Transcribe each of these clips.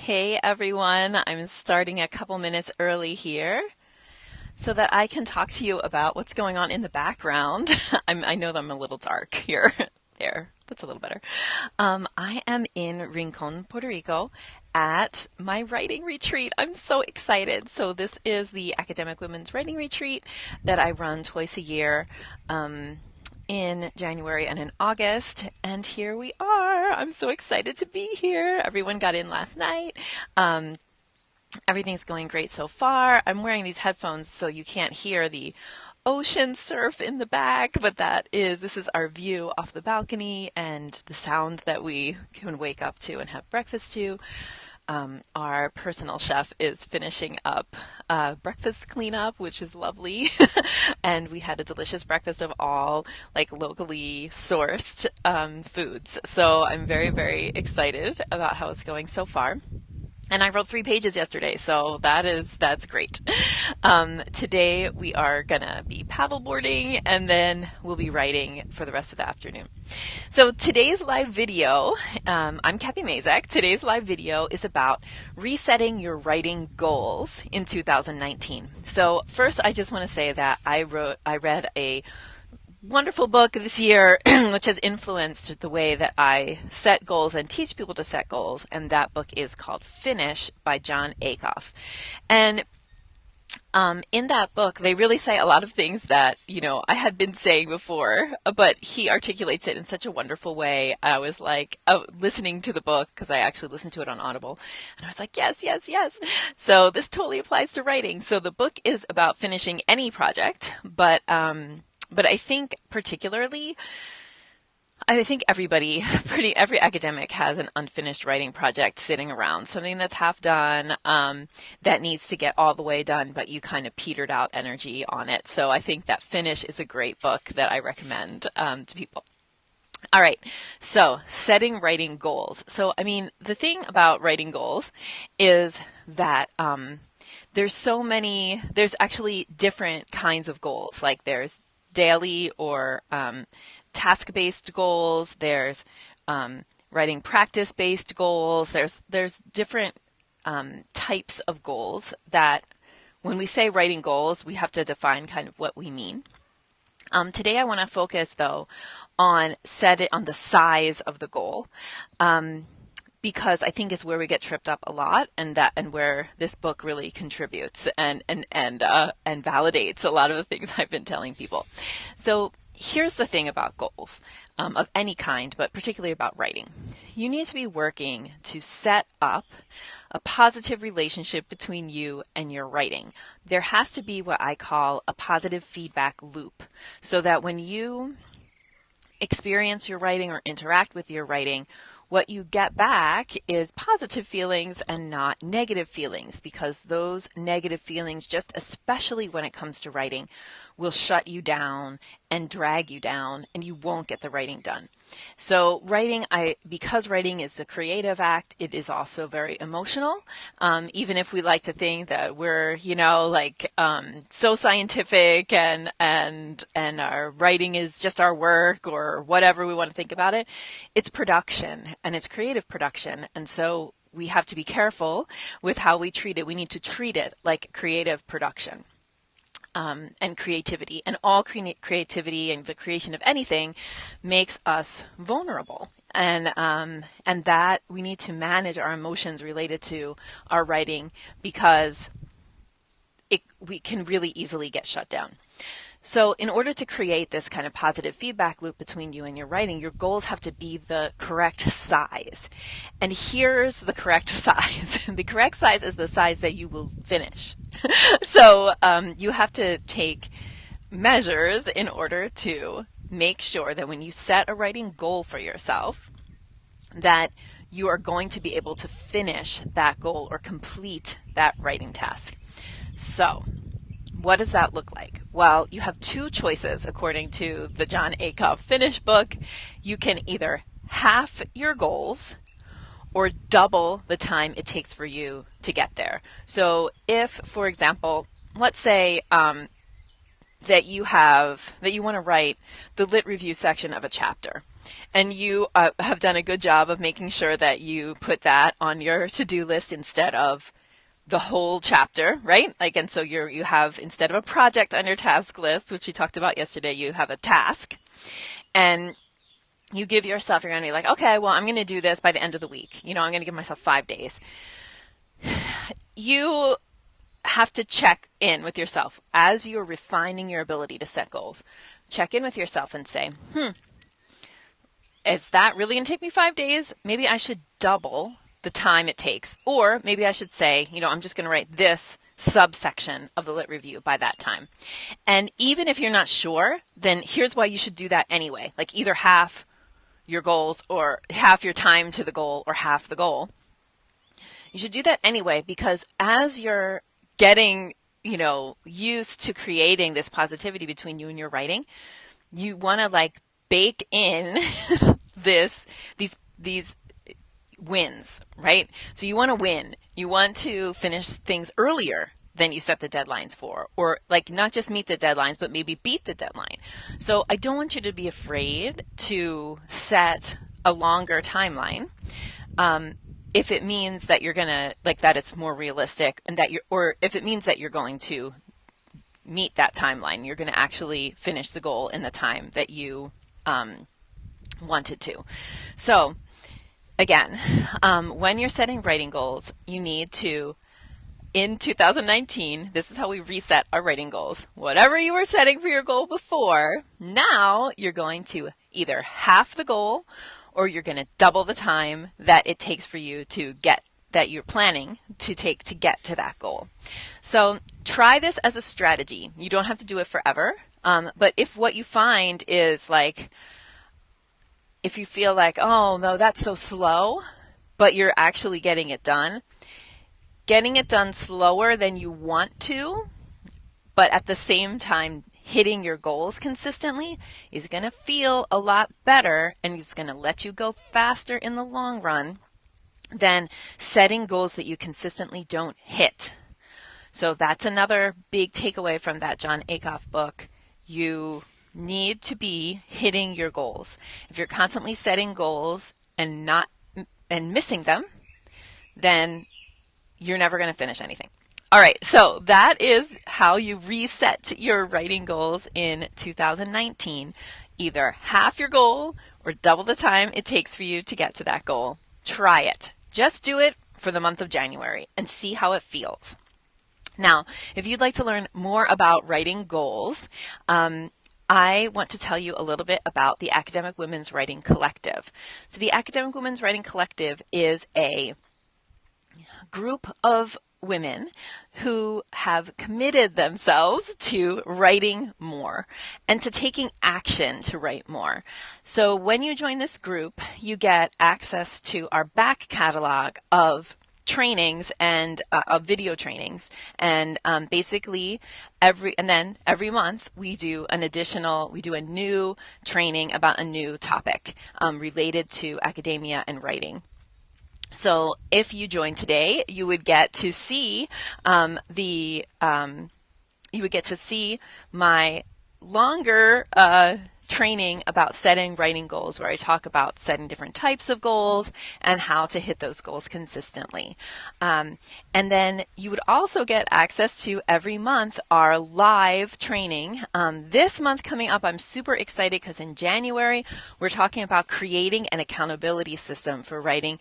Hey everyone, I'm starting a couple minutes early here so that I can talk to you about what's going on in the background. I know that I'm a little dark here. There, that's a little better. I am in Rincon, Puerto Rico at my writing retreat. I'm so excited. So this is the Academic Women's Writing Retreat that I run twice a year. In January and in August, and here we are. I'm so excited to be here. Everyone got in last night. Um, Everything's going great so far. I'm wearing these headphones so you can't hear the ocean surf in the back, but this is our view off the balcony and the sound that we can wake up to and have breakfast to. Our personal chef is finishing up breakfast cleanup, which is lovely. And we had a delicious breakfast of all like locally sourced foods. So I'm very, very excited about how it's going so far. And I wrote 3 pages yesterday, so that's great. Today we are gonna be paddleboarding, and then we'll be writing for the rest of the afternoon. So today's live video, I'm Kathy Mazak. Today's live video is about resetting your writing goals in 2019. So first, I just want to say that I read a wonderful book this year, which has influenced the way that I set goals and teach people to set goals. And that book is called Finish by Jon Acuff. And in that book, they really say a lot of things that, I had been saying before, but he articulates it in such a wonderful way. I was like, listening to the book, because I actually listened to it on Audible, and I was like, yes, yes, yes. So this totally applies to writing. So the book is about finishing any project, but I think particularly, I think every academic has an unfinished writing project sitting around, something that's half done, that needs to get all the way done, but you kind of petered out energy on it. So I think that Finish is a great book that I recommend to people. All right, so setting writing goals. So, the thing about writing goals is that there's actually different kinds of goals. Like there's daily or task-based goals. There's writing practice-based goals. There's different types of goals that when we say writing goals, we have to define kind of what we mean. Today I want to focus though on the size of the goal. Because I think is where we get tripped up a lot, and where this book really contributes and validates a lot of the things I've been telling people. So here's the thing about goals of any kind, but particularly about writing. You need to be working to set up a positive relationship between you and your writing. There has to be what I call a positive feedback loop, so that when you experience your writing or interact with your writing, what you get back is positive feelings and not negative feelings, because those negative feelings, just especially when it comes to writing, will shut you down and drag you down, and you won't get the writing done. So because writing is a creative act, it is also very emotional. Even if we like to think that we're, so scientific and our writing is just our work or whatever we want to think about it, it's production and it's creative production. And so we have to be careful with how we treat it. We need to treat it like creative production. And creativity, and all creativity and the creation of anything makes us vulnerable, and that we need to manage our emotions related to our writing, because we can really easily get shut down. So in order to create this kind of positive feedback loop between you and your writing, your goals have to be the correct size. And here's the correct size. The correct size is the size that you will finish. So you have to take measures in order to make sure that when you set a writing goal for yourself, that you are going to be able to finish that goal or complete that writing task. So what does that look like? Well, you have two choices according to the Jon Acuff Finish book. You can either half your goals or double the time it takes for you to get there. So if, for example, let's say that you want to write the lit review section of a chapter. And you have done a good job of making sure that you put that on your to-do list instead of the whole chapter, right? Like, and so you have, instead of a project on your task list, which you talked about yesterday, you have a task. And you give yourself, you're going to be like, okay, well, I'm going to do this by the end of the week. I'm going to give myself 5 days. You have to check in with yourself as you're refining your ability to set goals. Check in with yourself and say, is that really going to take me 5 days? Maybe I should double the time it takes. Or maybe I should say, I'm just going to write this subsection of the lit review by that time. And even if you're not sure, then here's why you should do that anyway. Like either half your goals or half your time to the goal or half the goal. You should do that anyway, because as you're getting, used to creating this positivity between you and your writing, you want to like bake in these wins, right? So you want to win. You want to finish things earlier than you set the deadlines for, or like not just meet the deadlines, but maybe beat the deadline. So I don't want you to be afraid to set a longer timeline. If it means that you're going to, like, that it's more realistic and that or if it means that you're going to meet that timeline, you're going to actually finish the goal in the time that you wanted to. So again, when you're setting writing goals, you need to, in 2019, this is how we reset our writing goals. Whatever you were setting for your goal before, now you're going to either half the goal or you're going to double the time that it takes for you to get, that you're planning to take to get to that goal. So try this as a strategy. You don't have to do it forever. But if what you find is like, if you feel like, oh no, that's so slow, but you're actually getting it done slower than you want to, but at the same time hitting your goals consistently is going to feel a lot better and it's going to let you go faster in the long run than setting goals that you consistently don't hit. So that's another big takeaway from that Jon Acuff book. You need to be hitting your goals. If you're constantly setting goals and missing them, then you're never going to finish anything. All right, so that is how you reset your writing goals in 2019. Either half your goal or double the time it takes for you to get to that goal. Try it. Just do it for the month of January and see how it feels. Now, if you'd like to learn more about writing goals, I want to tell you a little bit about the Academic Women's Writing Collective. So the Academic Women's Writing Collective is a group of women who have committed themselves to writing more and to taking action to write more. So when you join this group, you get access to our back catalog of trainings and video trainings, and basically every month we do a new training about a new topic related to academia and writing. So if you join today, you would get to see my longer training about setting writing goals, where I talk about setting different types of goals and how to hit those goals consistently. And then you would also get access to every month our live training. This month coming up, I'm super excited because in January, we're talking about creating an accountability system for writing.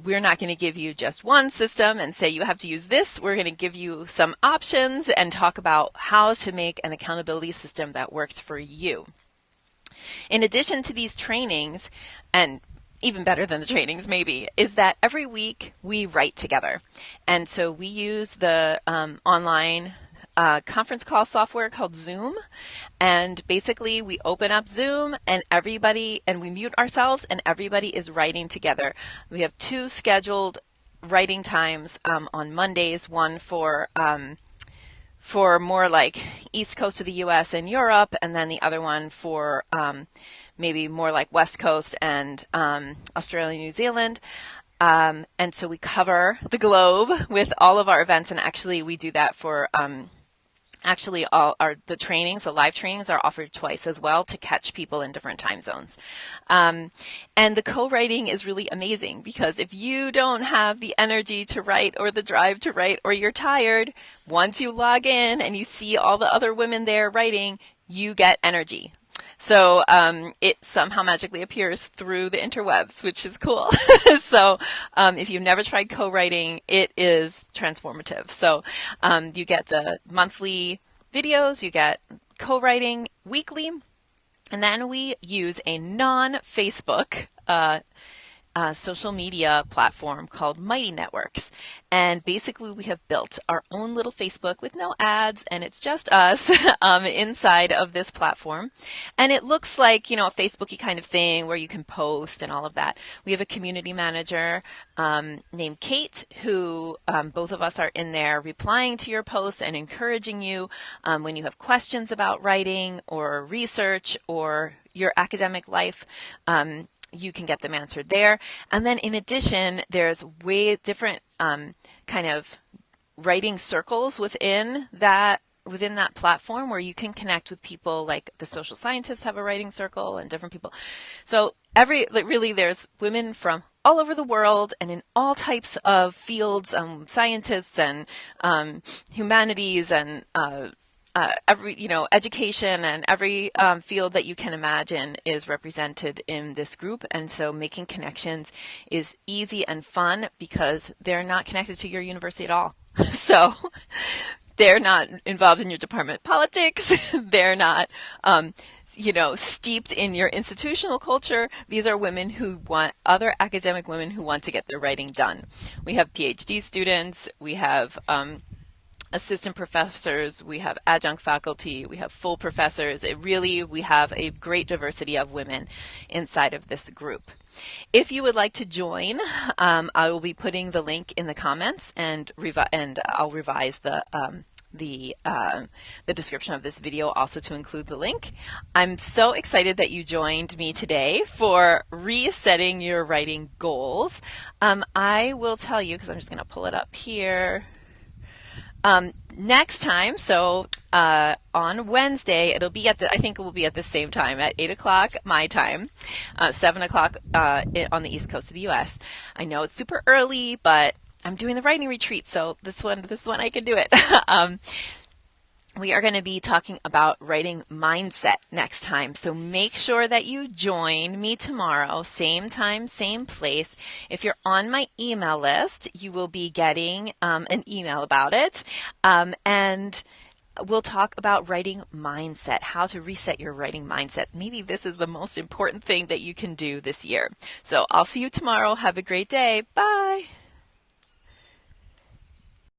We're not going to give you just one system and say you have to use this. We're going to give you some options and talk about how to make an accountability system that works for you. In addition to these trainings, and even better than the trainings maybe, is that every week we write together. And so we use the online conference call software called Zoom. And basically we open up Zoom and we mute ourselves and everybody is writing together. We have 2 scheduled writing times on Mondays, one for more like East Coast of the US and Europe, and then the other one for maybe more like West Coast and Australia, New Zealand. And so we cover the globe with all of our events, and actually we do that for Actually, all our the trainings, the live trainings, are offered twice as well to catch people in different time zones. And the co-writing is really amazing because if you don't have the energy to write or the drive to write, or you're tired, once you log in and you see all the other women there writing, you get energy. So it somehow magically appears through the interwebs, which is cool. So if you've never tried co-writing, it is transformative. So you get the monthly videos, you get co-writing weekly, and then we use a non-Facebook social media platform called Mighty Networks. And basically, we have built our own little Facebook with no ads, and it's just us inside of this platform. And it looks like, a Facebooky kind of thing where you can post and all of that. We have a community manager named Kate, who both of us are in there replying to your posts and encouraging you when you have questions about writing or research or your academic life. You can get them answered there. And then in addition, there's way different kind of writing circles within that platform where you can connect with people, like the social scientists have a writing circle and different people. So really there's women from all over the world and in all types of fields, scientists and humanities and education, and every field that you can imagine is represented in this group. And so making connections is easy and fun because they're not connected to your university at all. So they're not involved in your department politics. They're not, steeped in your institutional culture. These are women who want, other academic women who want to get their writing done. We have PhD students. We have assistant professors, we have adjunct faculty, we have full professors. We have a great diversity of women inside of this group. If you would like to join, I will be putting the link in the comments, and I'll revise the description of this video also to include the link. I'm so excited that you joined me today for resetting your writing goals. I will tell you, because I'm just going to pull it up here. Next time, so on Wednesday, I think it will be at the same time, at 8 o'clock my time, 7 o'clock on the East Coast of the US. I know it's super early, but I'm doing the writing retreat, so this one I can do it. We are going to be talking about writing mindset next time. So make sure that you join me tomorrow, same time, same place. If you're on my email list, you will be getting an email about it. And we'll talk about writing mindset, how to reset your writing mindset. Maybe this is the most important thing that you can do this year. So I'll see you tomorrow. Have a great day. Bye.